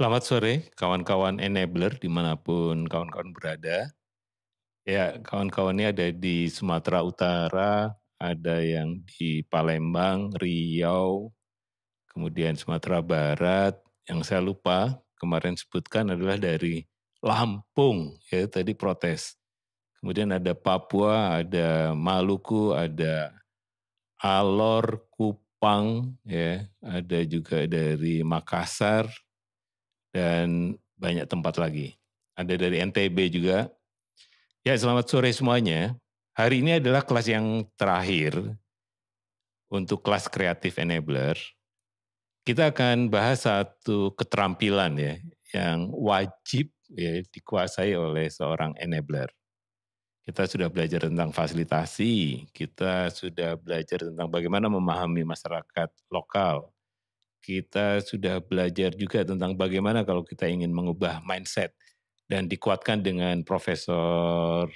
Selamat sore, kawan-kawan enabler dimanapun kawan-kawan berada. Ya, kawan-kawan ini ada di Sumatera Utara, ada yang di Palembang, Riau, kemudian Sumatera Barat. Yang saya lupa kemarin sebutkan adalah dari Lampung, ya tadi protes. Kemudian ada Papua, ada Maluku, ada Alor, Kupang, ya, ada juga dari Makassar, dan banyak tempat lagi. Ada dari NTB juga. Ya, selamat sore semuanya. Hari ini adalah kelas yang terakhir untuk kelas Creative Enabler. Kita akan bahas satu keterampilan ya, yang wajib ya dikuasai oleh seorang enabler. Kita sudah belajar tentang fasilitasi, kita sudah belajar tentang bagaimana memahami masyarakat lokal, kita sudah belajar juga tentang bagaimana kalau kita ingin mengubah mindset dan dikuatkan dengan Profesor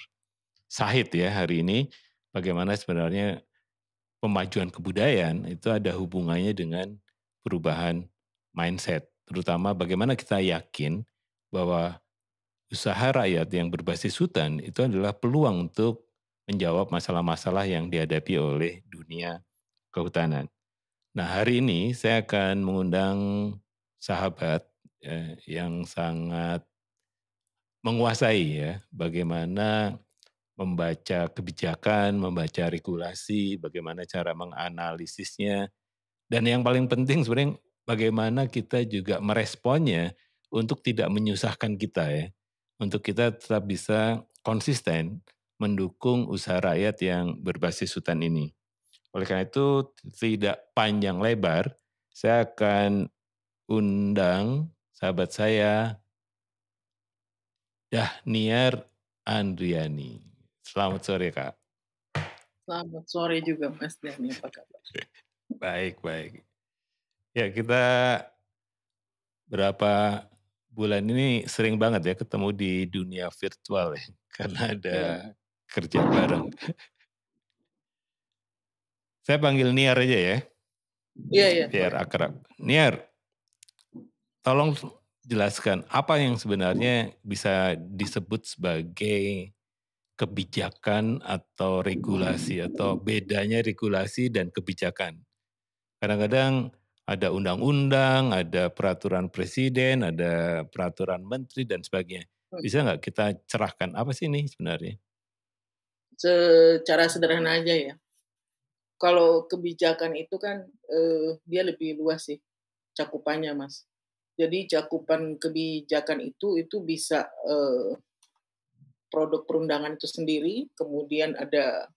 Sahid ya hari ini, bagaimana sebenarnya pemajuan kebudayaan itu ada hubungannya dengan perubahan mindset, terutama bagaimana kita yakin bahwa usaha rakyat yang berbasis hutan itu adalah peluang untuk menjawab masalah-masalah yang dihadapi oleh dunia kehutanan. Nah, hari ini saya akan mengundang sahabat yang sangat menguasai ya bagaimana membaca kebijakan, membaca regulasi, bagaimana cara menganalisisnya, dan yang paling penting sebenarnya bagaimana kita juga meresponnya untuk tidak menyusahkan kita ya, untuk kita tetap bisa konsisten mendukung usaha rakyat yang berbasis hutan ini. Oleh karena itu tidak panjang lebar, saya akan undang sahabat saya Dahniar Andriani. Selamat sore Kak. Selamat sore juga Mas Dhani, apa kabar? Baik, baik. Ya kita berapa bulan ini sering banget ya ketemu di dunia virtual ya, karena ada Iya. kerja bareng. Saya panggil Niar aja ya, Iya iya, biar boleh. akrab. Niar, tolong jelaskan apa yang sebenarnya bisa disebut sebagai kebijakan atau regulasi atau bedanya regulasi dan kebijakan. Kadang-kadang ada undang-undang, ada peraturan presiden, ada peraturan menteri dan sebagainya. Bisa nggak kita cerahkan apa sih ini sebenarnya? Secara sederhana aja ya, kalau kebijakan itu kan, dia lebih luas sih cakupannya, Mas. Jadi cakupan kebijakan itu bisa, produk perundangan itu sendiri, kemudian ada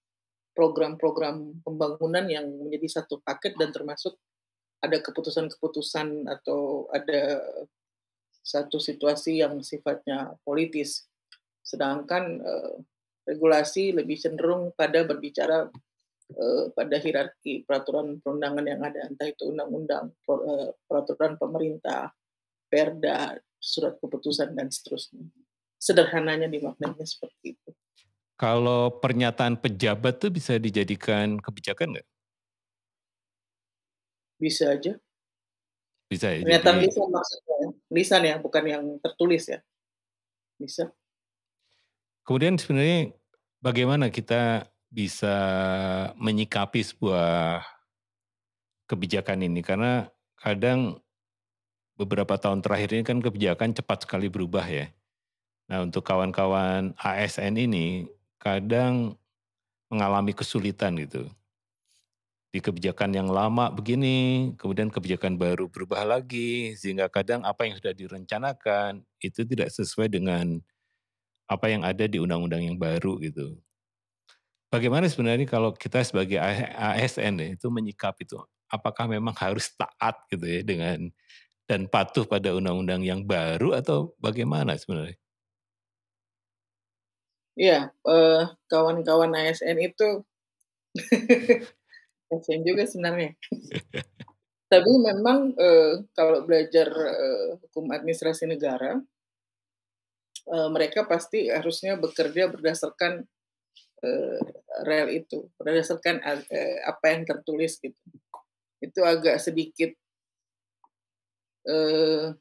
program-program pembangunan yang menjadi satu paket dan termasuk ada keputusan-keputusan atau ada satu situasi yang sifatnya politis. Sedangkan, regulasi lebih cenderung pada berbicara, pada hierarki peraturan perundangan yang ada, entah itu undang-undang, peraturan pemerintah, perda, surat keputusan, dan seterusnya. Sederhananya dimaknainya seperti itu. Kalau pernyataan pejabat tuh bisa dijadikan kebijakan nggak? Bisa aja. Bisa ya, Pernyataan jadi lisan maksudnya ya? Lisan ya, bukan yang tertulis ya? Bisa. kemudian sebenarnya bagaimana kita bisa menyikapi sebuah kebijakan ini? Karena kadang beberapa tahun terakhir ini kan kebijakan cepat sekali berubah ya. Nah, untuk kawan-kawan ASN ini kadang mengalami kesulitan gitu. Di kebijakan yang lama begini, kemudian kebijakan baru berubah lagi, sehingga kadang apa yang sudah direncanakan itu tidak sesuai dengan apa yang ada di undang-undang yang baru gitu. Bagaimana sebenarnya kalau kita sebagai ASN ya, itu menyikapi itu? Apakah memang harus taat gitu ya dengan dan patuh pada undang-undang yang baru atau bagaimana sebenarnya? Iya, kawan-kawan ASN itu kasihan juga sebenarnya. Tapi memang, kalau belajar, hukum administrasi negara, mereka pasti harusnya bekerja berdasarkan, eee, rel itu, berdasarkan apa yang tertulis gitu. Itu agak sedikit, eee,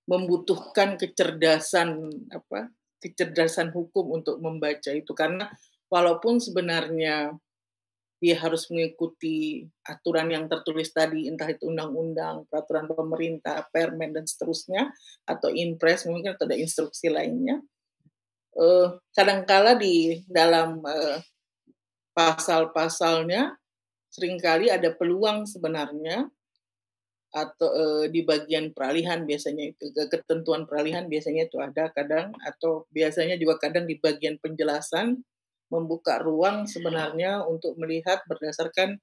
membutuhkan kecerdasan hukum untuk membaca itu. Karena walaupun sebenarnya dia harus mengikuti aturan yang tertulis tadi, entah itu undang-undang, peraturan pemerintah, permen, dan seterusnya, atau impres mungkin atau ada instruksi lainnya, kadangkala di dalam, pasal-pasalnya seringkali ada peluang sebenarnya atau, di bagian peralihan biasanya itu, ketentuan peralihan biasanya itu ada kadang, atau biasanya juga kadang di bagian penjelasan, membuka ruang sebenarnya untuk melihat berdasarkan,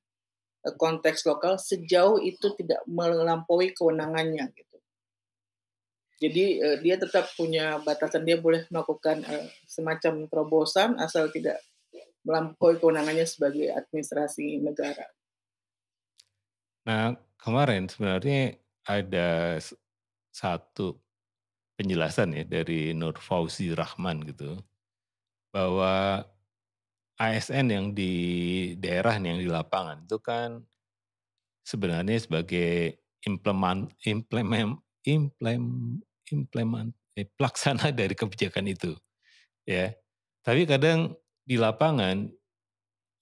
konteks lokal sejauh itu tidak melampaui kewenangannya gitu. Jadi, dia tetap punya batasan, dia boleh melakukan, semacam terobosan asal tidak melampaui kewenangannya sebagai administrasi negara. Nah, kemarin sebenarnya ada satu penjelasan ya dari Nur Fauzi Rahman gitu, bahwa ASN yang di daerah nih, yang di lapangan itu kan sebenarnya sebagai pelaksana dari kebijakan itu, ya. Tapi kadang di lapangan,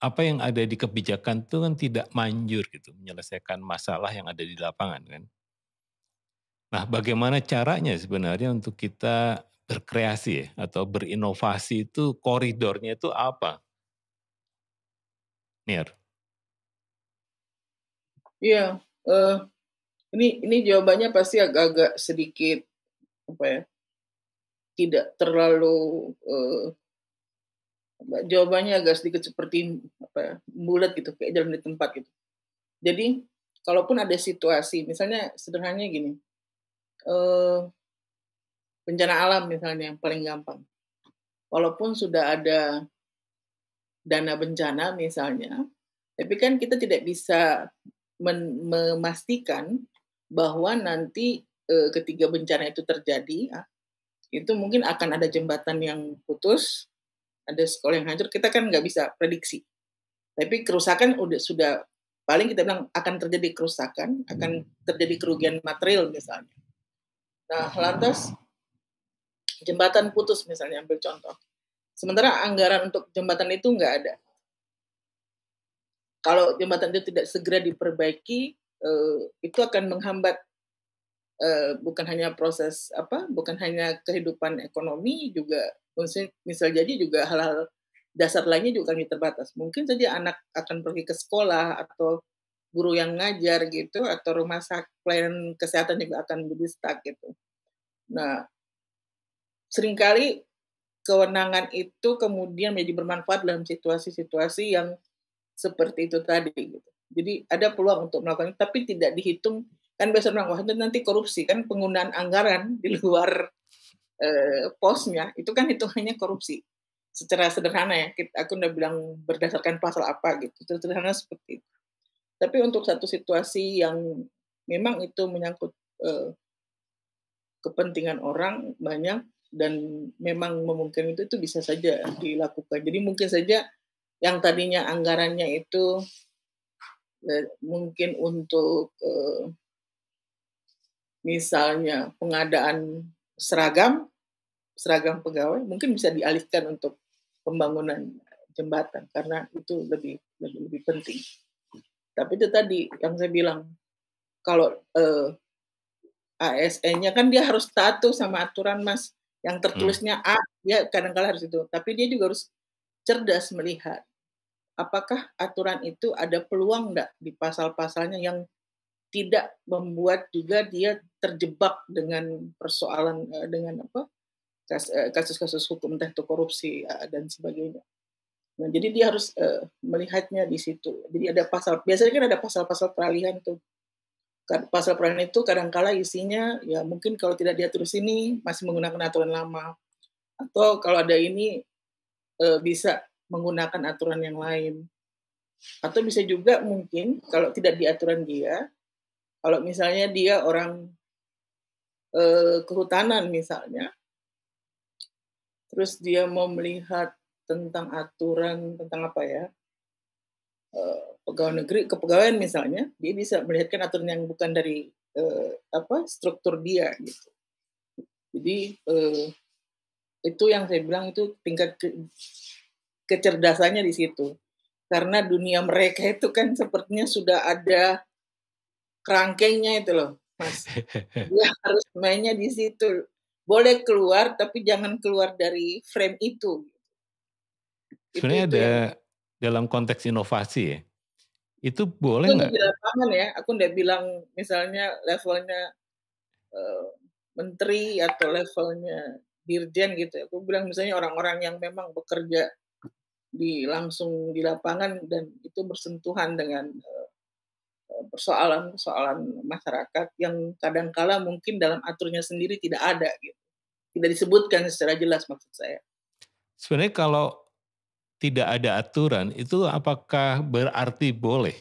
apa yang ada di kebijakan itu kan tidak manjur gitu, menyelesaikan masalah yang ada di lapangan kan. Nah, bagaimana caranya sebenarnya untuk kita berkreasi ya, atau berinovasi itu koridornya itu apa, Nier? Iya, ini jawabannya pasti agak-agak sedikit, apa ya, tidak terlalu, jawabannya agak sedikit seperti, apa ya, bulat gitu, kayak jalan di tempat gitu. Jadi, kalaupun ada situasi misalnya sederhananya gini, eee, bencana alam misalnya yang paling gampang, walaupun sudah ada dana bencana misalnya, tapi kan kita tidak bisa memastikan bahwa nanti, ketika bencana itu terjadi, itu mungkin akan ada jembatan yang putus, ada sekolah yang hancur, kita kan nggak bisa prediksi. Tapi kerusakan sudah paling kita bilang akan terjadi kerusakan, akan terjadi kerugian material misalnya. Nah, lantas jembatan putus misalnya, ambil contoh. Sementara anggaran untuk jembatan itu nggak ada. Kalau jembatan itu tidak segera diperbaiki, itu akan menghambat, bukan hanya bukan hanya kehidupan ekonomi, juga misal jadi juga hal-hal dasar lainnya juga akan terbatas. Mungkin saja anak akan pergi ke sekolah, atau guru yang ngajar gitu, atau rumah pelayanan kesehatan juga akan jadi stuck gitu. Nah, seringkali kewenangan itu kemudian menjadi bermanfaat dalam situasi-situasi yang seperti itu tadi gitu. Jadi ada peluang untuk melakukan, tapi tidak dihitung, kan biasa bilang, "Wah, itu nanti korupsi." Kan penggunaan anggaran di luar, posnya, itu kan hitungannya korupsi. Secara sederhana ya, aku udah bilang berdasarkan pasal apa gitu, sederhana seperti itu. Tapi untuk satu situasi yang memang itu menyangkut, kepentingan orang banyak dan memang memungkinkan, itu bisa saja dilakukan. Jadi mungkin saja yang tadinya anggarannya itu, mungkin untuk, misalnya pengadaan seragam seragam pegawai, mungkin bisa dialihkan untuk pembangunan jembatan, karena itu lebih lebih lebih penting. Tapi itu tadi yang saya bilang, kalau, ASN-nya kan dia harus taat tuh sama aturan, Mas, yang Mmm, tertulisnya A, dia kadang-kala harus itu, tapi dia juga harus cerdas melihat, apakah aturan itu ada peluang nggak di pasal-pasalnya yang tidak membuat juga dia terjebak dengan persoalan, dengan apa, kasus-kasus hukum, entah itu korupsi, dan sebagainya. Nah, jadi dia harus, melihatnya di situ. Jadi ada pasal, biasanya kan ada pasal-pasal peralihan tuh. Pasal peralihan itu kadangkala isinya, ya mungkin kalau tidak diatur di sini, masih menggunakan aturan lama. Atau kalau ada ini, bisa menggunakan aturan yang lain. Atau bisa juga mungkin kalau tidak di aturan dia, kalau misalnya dia orang, kehutanan misalnya, terus dia mau melihat tentang aturan tentang apa ya, pegawai negeri kepegawaian misalnya, dia bisa melihatkan aturan yang bukan dari, struktur dia gitu. Jadi, itu yang saya bilang itu tingkat kecerdasannya di situ. Karena dunia mereka itu kan sepertinya sudah ada kerangkengnya itu loh, Mas. Dia harus mainnya di situ. Boleh keluar, tapi jangan keluar dari frame itu. Sebenarnya Itu ada yang dalam konteks inovasi ya, itu itu boleh untuk nggak? di lapangan ya, aku ndak bilang misalnya levelnya, eee, menteri atau levelnya dirjen gitu ya, aku bilang misalnya orang-orang yang memang bekerja langsung di lapangan dan itu bersentuhan dengan, persoalan-persoalan masyarakat yang kadang kala mungkin dalam aturnya sendiri tidak ada gitu, tidak disebutkan secara jelas maksud saya. Sebenarnya kalau tidak ada aturan, itu apakah berarti boleh?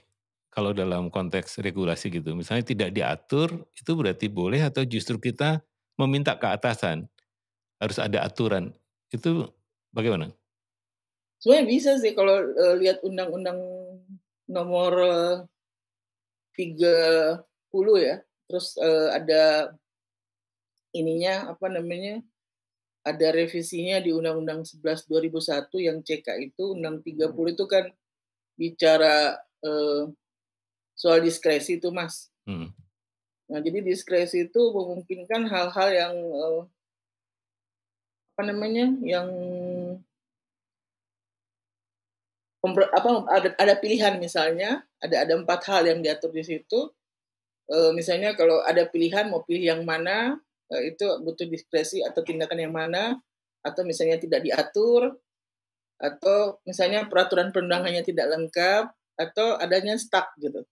Kalau dalam konteks regulasi gitu, misalnya tidak diatur, itu berarti boleh atau justru kita meminta ke atasan, harus ada aturan, itu bagaimana? Sebenarnya bisa sih kalau, lihat undang-undang nomor 30 ya, terus, ada ininya, apa namanya, ada revisinya di Undang-Undang 11 2001 yang CK itu, Undang 30 itu kan bicara, soal diskresi itu, Mas. Mhm. Nah, jadi diskresi itu memungkinkan hal-hal yang, apa namanya, yang ada pilihan misalnya, ada 4 hal yang diatur di situ, misalnya kalau ada pilihan mau pilih yang mana, itu butuh diskresi atau tindakan yang mana, atau misalnya tidak diatur, atau misalnya peraturan perundangannya tidak lengkap, atau adanya stuck gitu.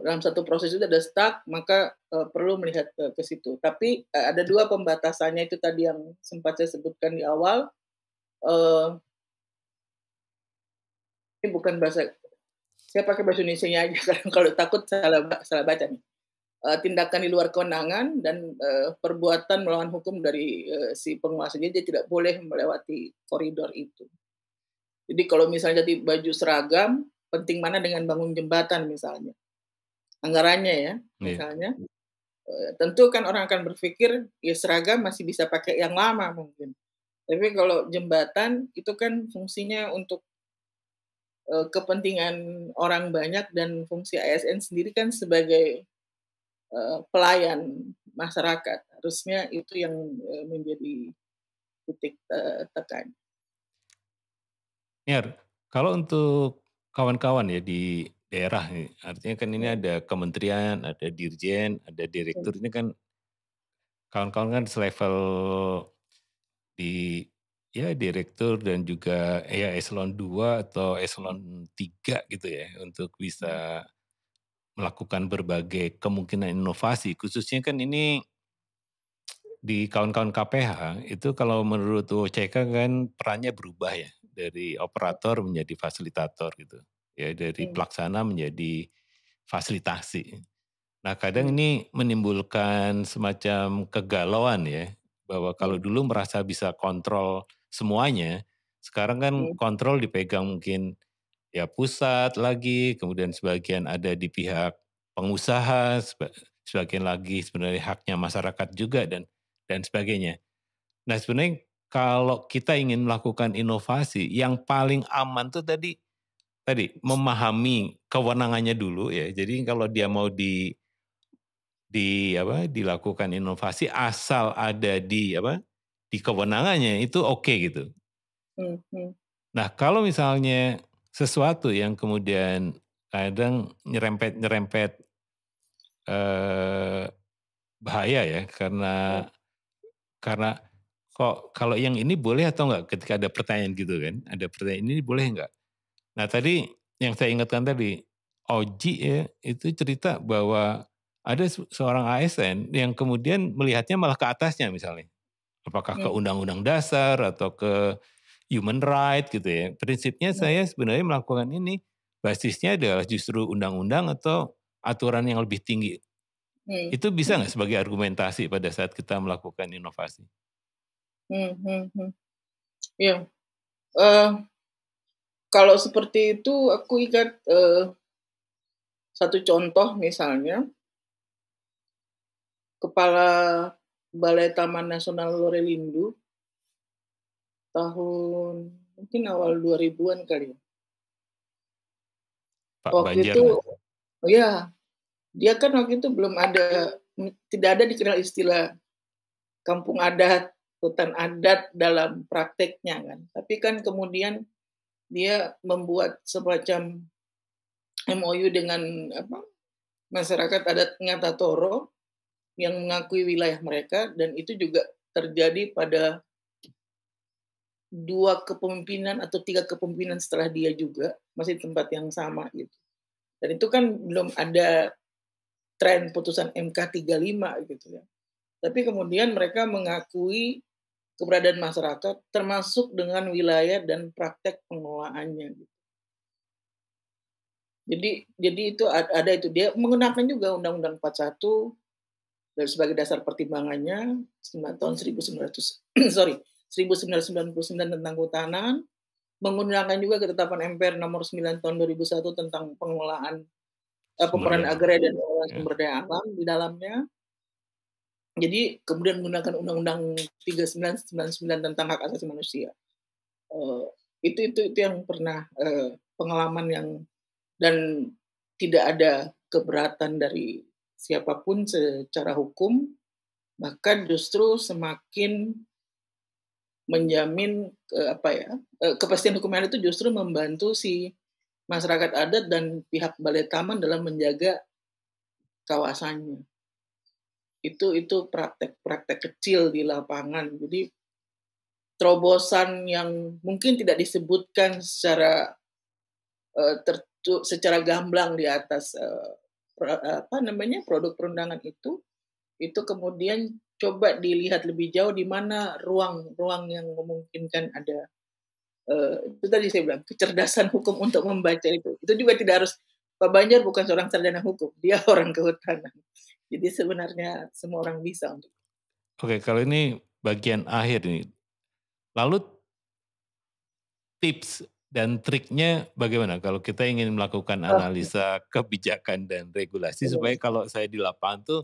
Dalam satu proses itu ada stuck, maka, perlu melihat ke situ. Tapi, ada 2 pembatasannya itu tadi yang sempat saya sebutkan di awal, eee, ini bukan bahasa saya pakai bahasa Indonesianya aja karena kalau takut salah baca nih. Tindakan di luar kewenangan dan, perbuatan melawan hukum dari, si penguasa. Jadi dia tidak boleh melewati koridor itu. Jadi kalau misalnya di baju seragam, penting mana dengan bangun jembatan misalnya, anggarannya ya, Iya. misalnya, tentu kan orang akan berpikir, ya seragam masih bisa pakai yang lama mungkin. Tapi kalau jembatan itu kan fungsinya untuk, kepentingan orang banyak dan fungsi ASN sendiri kan sebagai pelayan masyarakat, harusnya itu yang, menjadi titik, tekan. Niar, kalau untuk kawan-kawan ya di daerah nih, artinya kan ini Mhm, ada kementerian, ada dirjen, ada mhm, direktur, ini kan kawan-kawan kan selevel di ya direktur dan juga ya eselon 2 atau eselon 3 gitu ya, untuk mhm, bisa melakukan berbagai kemungkinan inovasi, khususnya kan ini di kawan-kawan KPH, itu kalau menurut OCK kan perannya berubah ya, dari operator menjadi fasilitator gitu, ya dari mhm, pelaksana menjadi fasilitasi. Nah kadang mhm, ini menimbulkan semacam kegalauan ya, bahwa kalau mhm, dulu merasa bisa kontrol semuanya, sekarang kan mhm, kontrol dipegang mungkin ya pusat lagi, kemudian sebagian ada di pihak pengusaha, sebagian lagi sebenarnya haknya masyarakat juga dan sebagainya. Nah sebenarnya kalau kita ingin melakukan inovasi, yang paling aman tuh tadi tadi memahami kewenangannya dulu ya. Jadi kalau dia mau dilakukan inovasi asal ada di di kewenangannya itu oke gitu. mhm, mhm, Nah kalau misalnya sesuatu yang kemudian kadang nyerempet-nyerempet, eee, bahaya ya mhm, karena kok kalau yang ini boleh atau enggak ketika ada pertanyaan gitu kan, ada pertanyaan, "Ini boleh enggak?" Nah tadi yang saya ingatkan tadi, Oji ya itu cerita bahwa ada seorang ASN yang kemudian melihatnya malah ke atasnya misalnya. Apakah ke mhm, undang-undang dasar atau ke human right gitu ya. Prinsipnya mhm, saya sebenarnya melakukan ini, basisnya adalah justru undang-undang atau aturan yang lebih tinggi. mhm, Itu bisa mhm, nggak sebagai argumentasi pada saat kita melakukan inovasi? mhm, mhm, mhm. Iya, eee, kalau seperti itu aku ingat, satu contoh misalnya, kepala Balai Taman Nasional Lorelindo tahun mungkin awal 2000-an kali ya. Pak Waktu Banjar itu nggak? ya, dia kan waktu itu belum ada, tidak ada dikenal istilah kampung adat, hutan adat dalam prakteknya kan. Tapi kan kemudian dia membuat semacam MOU dengan apa, masyarakat adat Ngatatoro yang mengakui wilayah mereka, dan itu juga terjadi pada 2 kepemimpinan atau 3 kepemimpinan setelah dia juga, masih di tempat yang sama gitu. Dan itu kan belum ada tren putusan MK 35 gitu ya. Tapi kemudian mereka mengakui keberadaan masyarakat termasuk dengan wilayah dan praktek pengelolaannya gitu. Jadi itu ada itu, dia menggunakan juga Undang-Undang 41 dan sebagai dasar pertimbangannya tahun 1900 sorry, 1999 tentang kehutanan, menggunakan juga ketetapan MPR nomor 9 tahun 2001 tentang pengelolaan Sumber pemeranan daya. agraria dan pengelolaan Ya. sumber daya alam di dalamnya. Jadi kemudian menggunakan Undang-Undang 3999 tentang hak asasi manusia. Eee, itu yang pernah, pengalaman yang, dan tidak ada keberatan dari siapapun secara hukum, bahkan justru semakin menjamin, apa ya, kepastian hukum yang ada itu justru membantu si masyarakat adat dan pihak balai taman dalam menjaga kawasannya. Itu praktek-praktek kecil di lapangan. Jadi terobosan yang mungkin tidak disebutkan secara, secara gamblang di atas, apa namanya, produk perundangan itu kemudian coba dilihat lebih jauh di mana ruang-ruang yang memungkinkan ada, itu tadi saya bilang kecerdasan hukum untuk membaca itu. Itu juga tidak harus, Pak Banjar bukan seorang sarjana hukum, dia orang kehutanan. Jadi sebenarnya semua orang bisa untuk. Oke, kalau ini bagian akhir nih. Lalu tips dan triknya bagaimana kalau kita ingin melakukan Oke, analisa kebijakan dan regulasi betul. supaya kalau saya di lapangan tuh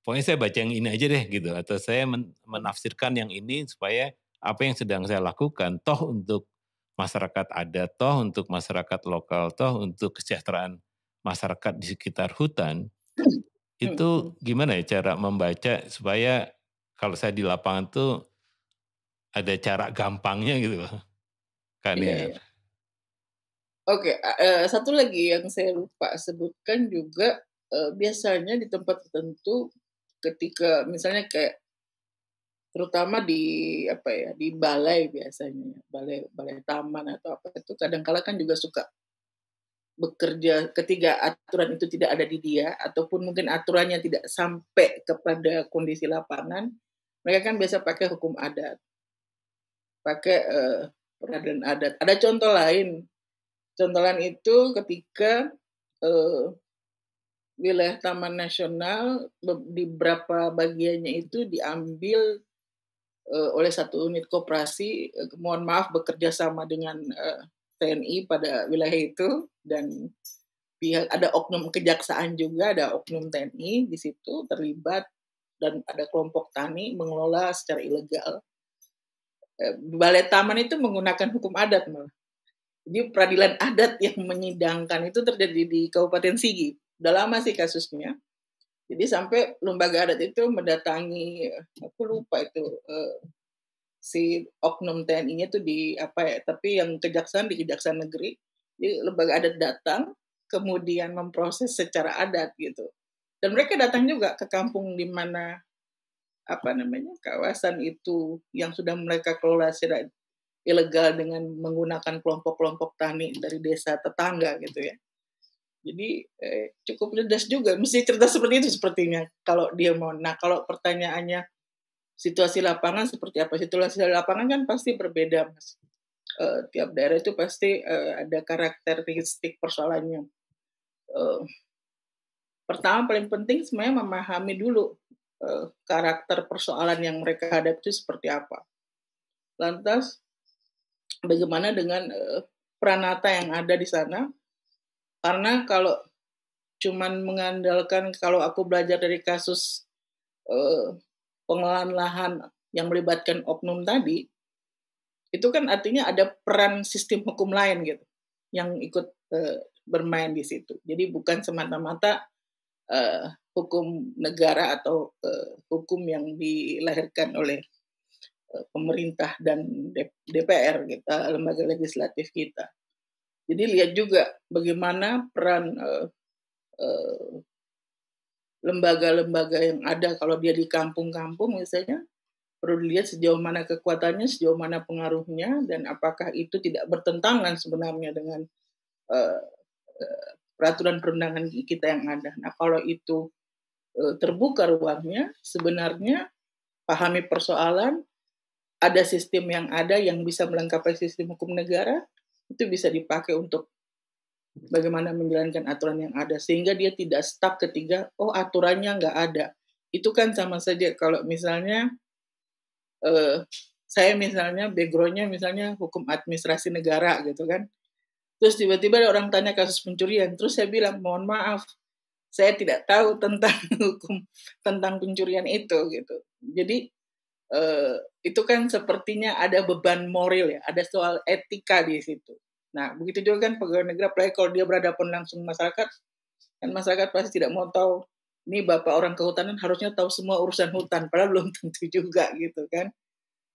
pokoknya saya baca yang ini aja deh gitu atau saya menafsirkan yang ini supaya apa yang sedang saya lakukan toh untuk masyarakat adat, toh untuk masyarakat lokal, toh untuk kesejahteraan masyarakat di sekitar hutan. Mhm. Itu gimana ya cara membaca supaya kalau saya di lapangan tuh ada cara gampangnya gitu loh, Kak Iya, Niar. iya. Oke, satu lagi yang saya lupa sebutkan juga, biasanya di tempat tertentu ketika misalnya kayak terutama di apa ya, di balai biasanya, balai balai taman atau apa itu kadang kala kan juga suka bekerja ketika aturan itu tidak ada di dia ataupun mungkin aturannya tidak sampai kepada kondisi lapangan, mereka kan biasa pakai hukum adat, pakai, peradilan adat. Ada contoh lain, contoh lain itu ketika, eee wilayah taman nasional di beberapa bagiannya itu diambil, oleh satu unit koperasi, mohon maaf bekerja sama dengan, TNI pada wilayah itu, dan pihak ada oknum kejaksaan juga, ada oknum TNI di situ terlibat, dan ada kelompok tani mengelola secara ilegal. Balai taman itu menggunakan hukum adat malah. Jadi peradilan adat yang menyidangkan itu terjadi di Kabupaten Sigi. Udah lama sih kasusnya. Jadi sampai lembaga adat itu mendatangi, aku lupa itu, si oknum TNI-nya itu di apa ya, tapi yang kejaksaan di Kejaksaan Negeri. Jadi lembaga adat datang, kemudian memproses secara adat gitu. Dan mereka datang juga ke kampung di mana, apa namanya, kawasan itu yang sudah mereka kelola secara ilegal dengan menggunakan kelompok-kelompok tani dari desa tetangga gitu ya. Jadi, cukup cerdas juga, mesti cerdas seperti itu sepertinya kalau dia mau. Nah, kalau pertanyaannya situasi lapangan seperti apa? Situasi lapangan kan pasti berbeda, Mas. Tiap daerah itu pasti, ada karakteristik persoalannya. Eee, Pertama paling penting sebenarnya memahami dulu, karakter persoalan yang mereka hadapi itu seperti apa. Lantas bagaimana dengan, peranata yang ada di sana, karena kalau cuman mengandalkan kalau aku belajar dari kasus, eee pengelolaan lahan yang melibatkan oknum tadi, itu kan artinya ada peran sistem hukum lain gitu, yang ikut, bermain di situ. Jadi bukan semata-mata, hukum negara atau, hukum yang dilahirkan oleh, pemerintah dan DPR gitu, lembaga legislatif kita. Jadi lihat juga bagaimana peran, eee, lembaga-lembaga yang ada kalau dia di kampung-kampung misalnya, perlu dilihat sejauh mana kekuatannya, sejauh mana pengaruhnya, dan apakah itu tidak bertentangan sebenarnya dengan, eee eee, peraturan perundangan kita yang ada. Nah, kalau itu, terbuka ruangnya, sebenarnya pahami persoalan, ada sistem yang ada yang bisa melengkapi sistem hukum negara, itu bisa dipakai untuk bagaimana menjalankan aturan yang ada, sehingga dia tidak stuck ketika, "Oh, aturannya nggak ada." Itu kan sama saja kalau misalnya, eee, saya misalnya background-nya misalnya hukum administrasi negara gitu kan, terus tiba-tiba ada orang tanya kasus pencurian, terus saya bilang, "Mohon maaf, saya tidak tahu tentang hukum tentang pencurian itu," gitu. Jadi, eee, itu kan sepertinya ada beban moral ya, ada soal etika di situ. Nah, begitu juga kan pegawai negeri, apalagi kalau dia berhadapan langsung masyarakat, kan masyarakat pasti tidak mau tahu, "Ini Bapak orang kehutanan harusnya tahu semua urusan hutan," padahal belum tentu juga gitu kan.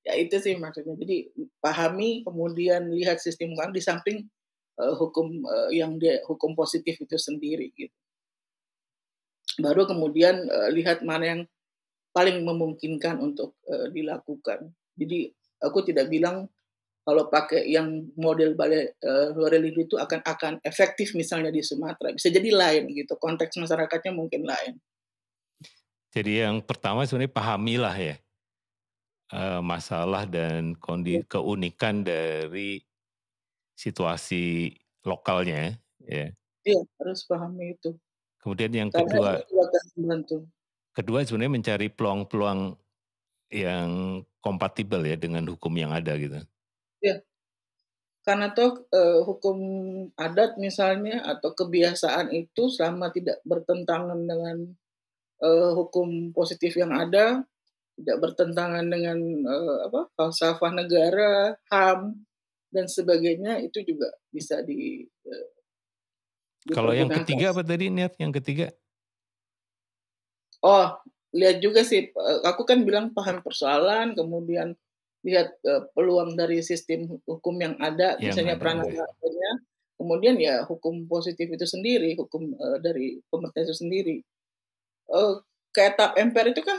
Ya itu sih maksudnya. Jadi pahami, kemudian lihat sistem hukum di samping, hukum, yang dia hukum positif itu sendiri gitu. Baru kemudian, lihat mana yang paling memungkinkan untuk, dilakukan. Jadi aku tidak bilang kalau pakai yang model balai, Lorelin itu akan efektif misalnya di Sumatera, bisa jadi lain gitu, konteks masyarakatnya mungkin lain. Jadi yang pertama sebenarnya pahamilah ya, masalah dan Iya, keunikan dari situasi lokalnya ya. iya harus pahami itu, Kemudian yang karena kedua itu akan membantu. kedua sebenarnya mencari peluang-peluang yang kompatibel ya dengan hukum yang ada gitu. Iya. Karena toh, hukum adat misalnya atau kebiasaan itu selama tidak bertentangan dengan, hukum positif yang ada, tidak bertentangan dengan, falsafah negara, HAM, dan sebagainya, itu juga bisa Kalau yang dipergunakan. ketiga apa tadi Niat, yang ketiga? Oh, lihat juga sih, aku kan bilang paham persoalan, kemudian lihat, peluang dari sistem hukum yang ada, Yang misalnya ada ya. perantaranya, kemudian ya hukum positif itu sendiri, hukum, dari pemerintah itu sendiri. Eee, Kayak tap MPR itu kan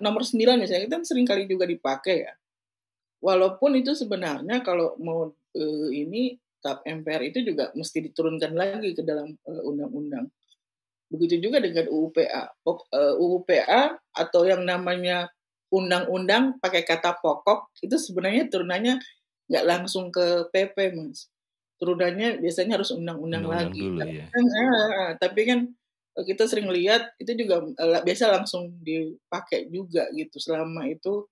nomor 9 misalnya, itu kan sering kali juga dipakai ya. Walaupun itu sebenarnya kalau mau, ini tap MPR itu juga mesti diturunkan lagi ke dalam, undang-undang. Begitu juga dengan UU PA. UU PA atau yang namanya undang-undang pakai kata pokok, itu sebenarnya turunannya nggak langsung ke PP, Mas. Turunannya biasanya harus undang-undang Undang-undang lagi. dulu Tapi ya. kan tapi kan, kita sering lihat itu juga, biasa langsung dipakai juga gitu, selama itu,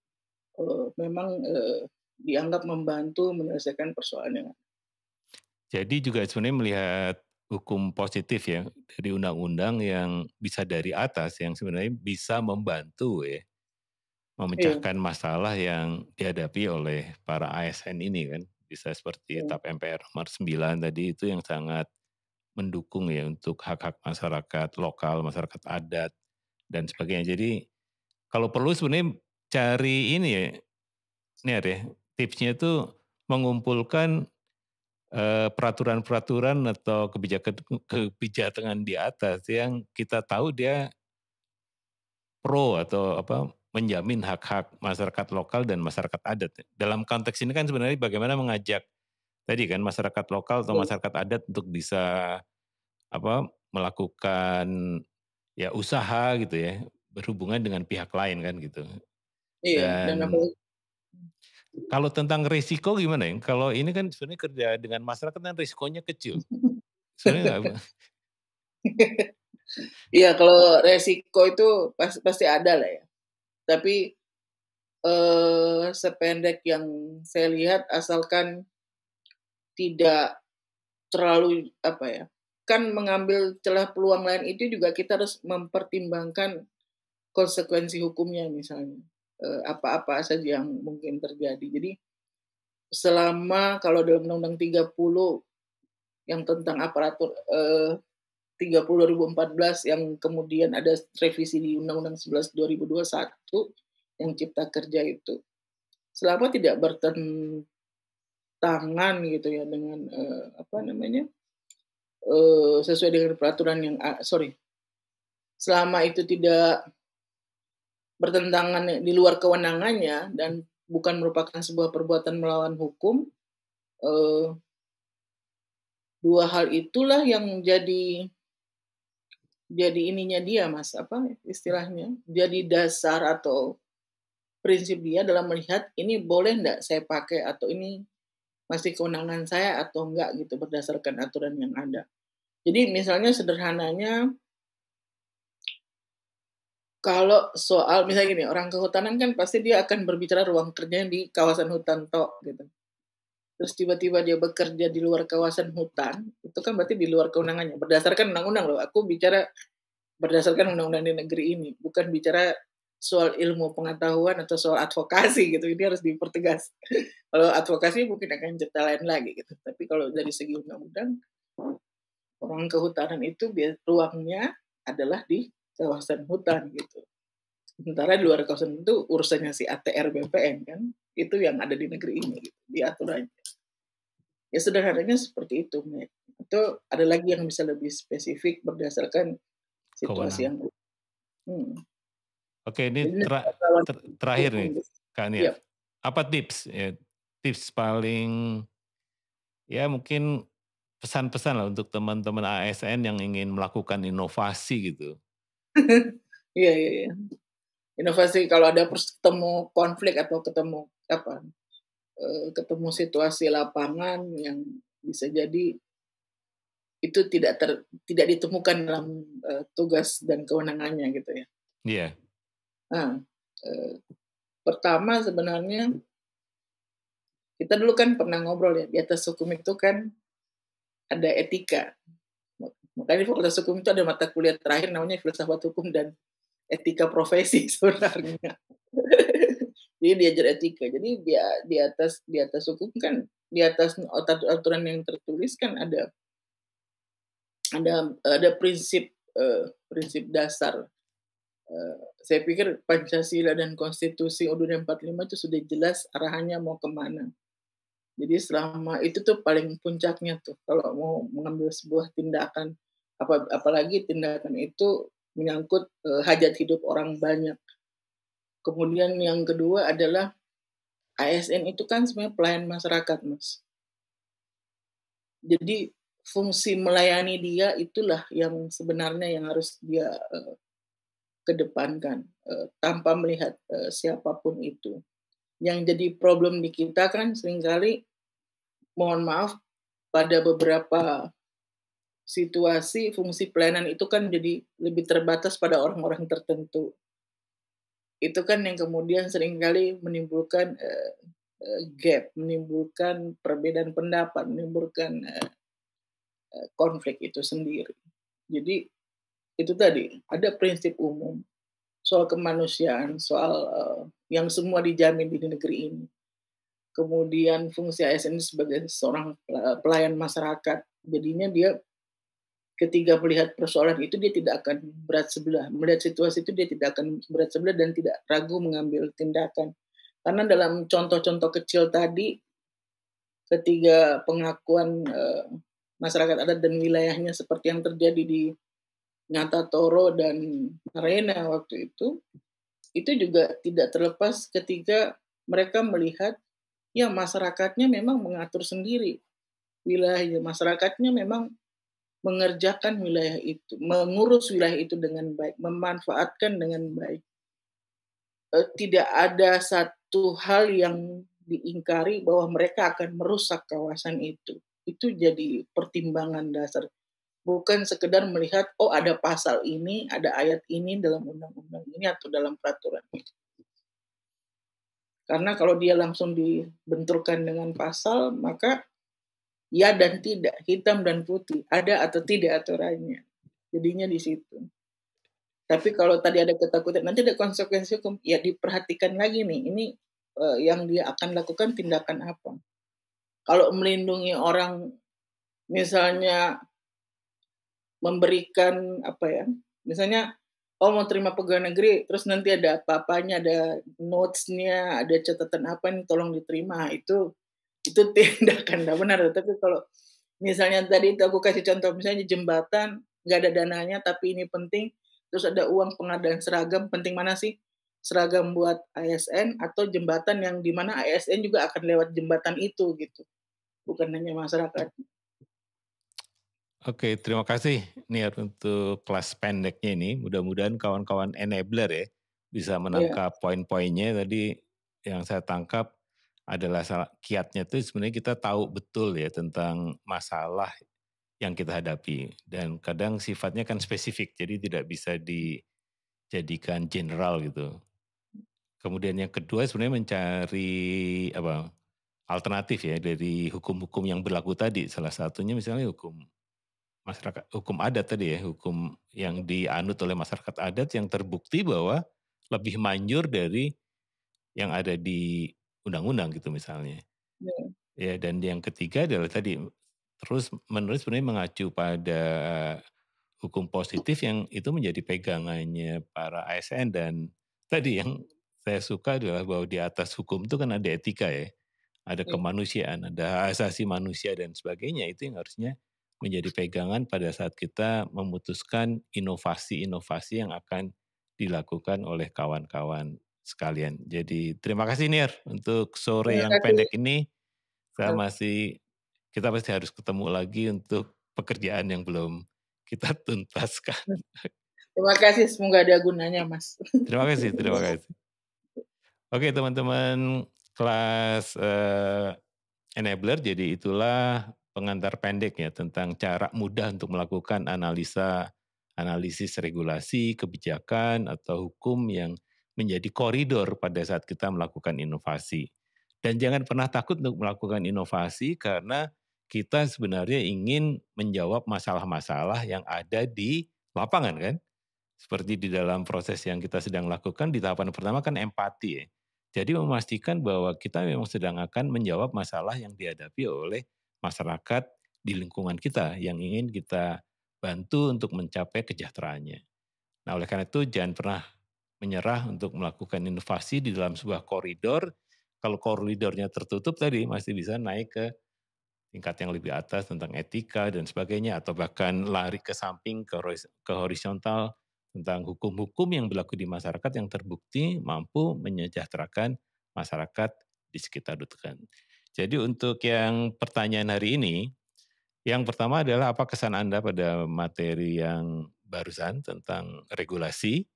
memang, dianggap membantu menyelesaikan persoalan yang Jadi juga sebenarnya melihat hukum positif ya, dari undang-undang yang bisa dari atas, yang sebenarnya bisa membantu ya, iya, memecahkan masalah yang dihadapi oleh para ASN ini kan. Bisa seperti iya, TAP MPR nomor 9 tadi itu yang sangat mendukung ya untuk hak-hak masyarakat lokal, masyarakat adat, dan sebagainya. Jadi kalau perlu sebenarnya cari ini ya, Niat ya, tipsnya itu mengumpulkan peraturan-peraturan atau kebijakan di atas yang kita tahu dia pro atau apa, menjamin hak-hak masyarakat lokal dan masyarakat adat. Dalam konteks ini kan sebenarnya bagaimana mengajak tadi kan masyarakat lokal atau iya, masyarakat adat untuk bisa apa, melakukan ya usaha gitu ya, berhubungan dengan pihak lain kan gitu. iya, dan Dan apalagi kalau tentang risiko gimana ya? Kalau ini kan sebenarnya kerja dengan masyarakat kan risikonya kecil. Sebenarnya nggak iya, kalau resiko itu pasti ada lah ya. Tapi, sependek yang saya lihat asalkan tidak terlalu apa ya, kan mengambil celah peluang lain itu juga kita harus mempertimbangkan konsekuensi hukumnya misalnya. apa-apa saja yang mungkin terjadi. Jadi selama kalau dalam Undang-Undang 30 yang tentang aparatur 30/2014 yang kemudian ada revisi di Undang-Undang 11 2021 yang Cipta Kerja itu, selama tidak bertentangan gitu ya dengan, apa namanya, sesuai dengan peraturan yang selama itu tidak bertentangan di luar kewenangannya dan bukan merupakan sebuah perbuatan melawan hukum, eee, 2 hal itulah yang jadi ininya dia Mas, apa istilahnya, jadi dasar atau prinsip dia dalam melihat ini boleh ndak saya pakai atau ini masih kewenangan saya atau enggak gitu berdasarkan aturan yang ada. Jadi misalnya sederhananya kalau soal misalnya gini, orang kehutanan kan pasti dia akan berbicara ruang kerjanya di kawasan hutan tok gitu. Terus tiba-tiba dia bekerja di luar kawasan hutan, itu kan berarti di luar kewenangannya. Berdasarkan undang-undang loh, aku bicara berdasarkan undang-undang di negeri ini, bukan bicara soal ilmu pengetahuan atau soal advokasi gitu, ini harus dipertegas. Kalau advokasi mungkin akan cerita lain lagi gitu, tapi kalau dari segi undang-undang, orang kehutanan itu ruangnya adalah di kawasan hutan gitu. Sementara di luar kawasan itu urusannya si ATR BPN kan, itu yang ada di negeri ini gitu, diatur aja. Ya sederhananya seperti itu, Mek. Atau ada lagi yang bisa lebih spesifik berdasarkan situasi Kewenangan. yang hmm. Oke, ini Jadi negara lawan terakhir hukum nih, gitu. Kak Nia. Iya. Apa tips ya, tips paling ya mungkin pesan-pesan lah untuk teman-teman ASN yang ingin melakukan inovasi gitu? Iya iya iya. Inovasi kalau ada ketemu konflik atau ketemu apa, ketemu situasi lapangan yang bisa jadi itu tidak ditemukan dalam, tugas dan kewenangannya gitu ya. Iya, Nah, eee, pertama sebenarnya kita dulu kan pernah ngobrol ya, di atas hukum itu kan ada etika. Makanya di Fakultas Hukum itu ada mata kuliah terakhir namanya Filsafat Hukum dan Etika Profesi sebenarnya. Jadi diajar etika. Jadi di atas hukum kan, di atas aturan yang tertulis kan ada prinsip dasar. Saya pikir Pancasila dan Konstitusi UUD 45 itu sudah jelas arahannya mau kemana. Jadi selama itu tuh paling puncaknya tuh kalau mau mengambil sebuah tindakan, apalagi tindakan itu menyangkut, hajat hidup orang banyak. Kemudian yang kedua adalah ASN itu kan sebenarnya pelayan masyarakat, Mas. Jadi fungsi melayani dia itulah yang sebenarnya yang harus dia, kedepankan, tanpa melihat, siapa itu. Yang jadi problem di kita kan seringkali, mohon maaf, pada beberapa situasi fungsi pelayanan itu kan jadi lebih terbatas pada orang-orang tertentu. Itu kan yang kemudian seringkali menimbulkan, gap, menimbulkan perbedaan pendapat, menimbulkan, konflik itu sendiri. Jadi itu tadi, ada prinsip umum soal kemanusiaan, soal, yang semua dijamin di negeri ini. Kemudian fungsi ASN sebagai seorang pelayan masyarakat, jadinya dia ketika melihat persoalan itu dia tidak akan berat sebelah, melihat situasi itu dia tidak akan berat sebelah dan tidak ragu mengambil tindakan. Karena dalam contoh-contoh kecil tadi, ketiga pengakuan, masyarakat adat dan wilayahnya seperti yang terjadi di Ngatatoro dan Narena waktu itu juga tidak terlepas ketika mereka melihat, ya masyarakatnya memang mengatur sendiri wilayahnya, masyarakatnya memang mengerjakan wilayah itu, mengurus wilayah itu dengan baik, memanfaatkan dengan baik. Tidak ada satu hal yang diingkari bahwa mereka akan merusak kawasan itu. Itu jadi pertimbangan dasar. Bukan sekedar melihat, oh ada pasal ini, ada ayat ini dalam undang-undang ini atau dalam peraturan ini. Karena kalau dia langsung dibenturkan dengan pasal, maka ya dan tidak, hitam dan putih, ada atau tidak aturannya. Jadinya di situ. Tapi kalau tadi ada ketakutan nanti ada konsekuensi hukum, ya diperhatikan lagi nih, ini, yang dia akan lakukan tindakan apa. Kalau melindungi orang misalnya memberikan apa ya, misalnya, oh mau terima pegawai negeri, terus nanti ada apa-apanya, ada notes-nya, ada catatan apa nih tolong diterima, itu tindakan nggak benar. Tapi kalau misalnya tadi itu aku kasih contoh, misalnya jembatan, nggak ada dananya tapi ini penting, terus ada uang pengadaan seragam, penting mana sih? Seragam buat ASN atau jembatan yang di mana ASN juga akan lewat jembatan itu gitu, bukan hanya masyarakat. Oke, terima kasih Niar untuk kelas pendeknya ini. Mudah-mudahan kawan-kawan enabler ya bisa Iya, menangkap poin-poinnya tadi. Yang saya tangkap adalah kiatnya itu sebenarnya kita tahu betul ya tentang masalah yang kita hadapi dan kadang sifatnya kan spesifik jadi tidak bisa dijadikan general gitu. Kemudian yang kedua sebenarnya mencari apa alternatif ya dari hukum-hukum yang berlaku tadi. Salah satunya misalnya hukum masyarakat, hukum adat tadi ya, hukum yang dianut oleh masyarakat adat yang terbukti bahwa lebih manjur dari yang ada di undang-undang gitu misalnya. iya, Ya, dan yang ketiga adalah tadi terus menerus sebenarnya mengacu pada hukum positif yang itu menjadi pegangannya para ASN dan tadi yang saya suka adalah bahwa di atas hukum itu kan ada etika ya, ada iya, kemanusiaan, ada hak asasi manusia dan sebagainya itu yang harusnya menjadi pegangan pada saat kita memutuskan inovasi-inovasi yang akan dilakukan oleh kawan-kawan sekalian. Jadi terima kasih Nir untuk sore terima yang kasih, pendek ini. Saya masih kita pasti harus ketemu lagi untuk pekerjaan yang belum kita tuntaskan. terima kasih, semoga ada gunanya, Mas. Terima kasih terima kasih. Oke teman-teman kelas, enabler, jadi itulah pengantar pendek ya tentang cara mudah untuk melakukan analisis regulasi, kebijakan, atau hukum yang menjadi koridor pada saat kita melakukan inovasi. Dan jangan pernah takut untuk melakukan inovasi karena kita sebenarnya ingin menjawab masalah-masalah yang ada di lapangan kan. Seperti di dalam proses yang kita sedang lakukan di tahapan pertama kan empati ya. Jadi memastikan bahwa kita memang sedang akan menjawab masalah yang dihadapi oleh masyarakat di lingkungan kita yang ingin kita bantu untuk mencapai kesejahteraannya. Nah, oleh karena itu jangan pernah menyerah untuk melakukan inovasi di dalam sebuah koridor. Kalau koridornya tertutup tadi masih bisa naik ke tingkat yang lebih atas tentang etika dan sebagainya atau bahkan lari ke samping ke horizontal tentang hukum-hukum yang berlaku di masyarakat yang terbukti mampu menyejahterakan masyarakat di sekitar dudukan. Jadi untuk yang pertanyaan hari ini, yang pertama adalah apa kesan Anda pada materi yang barusan tentang regulasi,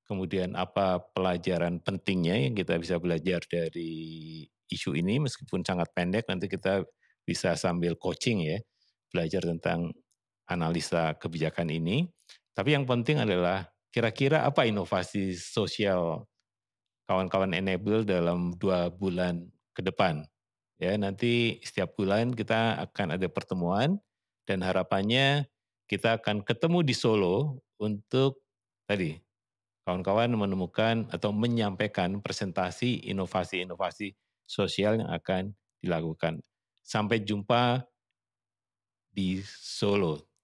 kemudian apa pelajaran pentingnya yang kita bisa belajar dari isu ini meskipun sangat pendek nanti kita bisa sambil coaching ya, belajar tentang analisa kebijakan ini. Tapi yang penting adalah kira-kira apa inovasi sosial kawan-kawan enable dalam 2 bulan ke depan. Ya, nanti setiap bulan kita akan ada pertemuan dan harapannya kita akan ketemu di Solo untuk tadi kawan-kawan menemukan atau menyampaikan presentasi inovasi-inovasi sosial yang akan dilakukan. Sampai jumpa di Solo.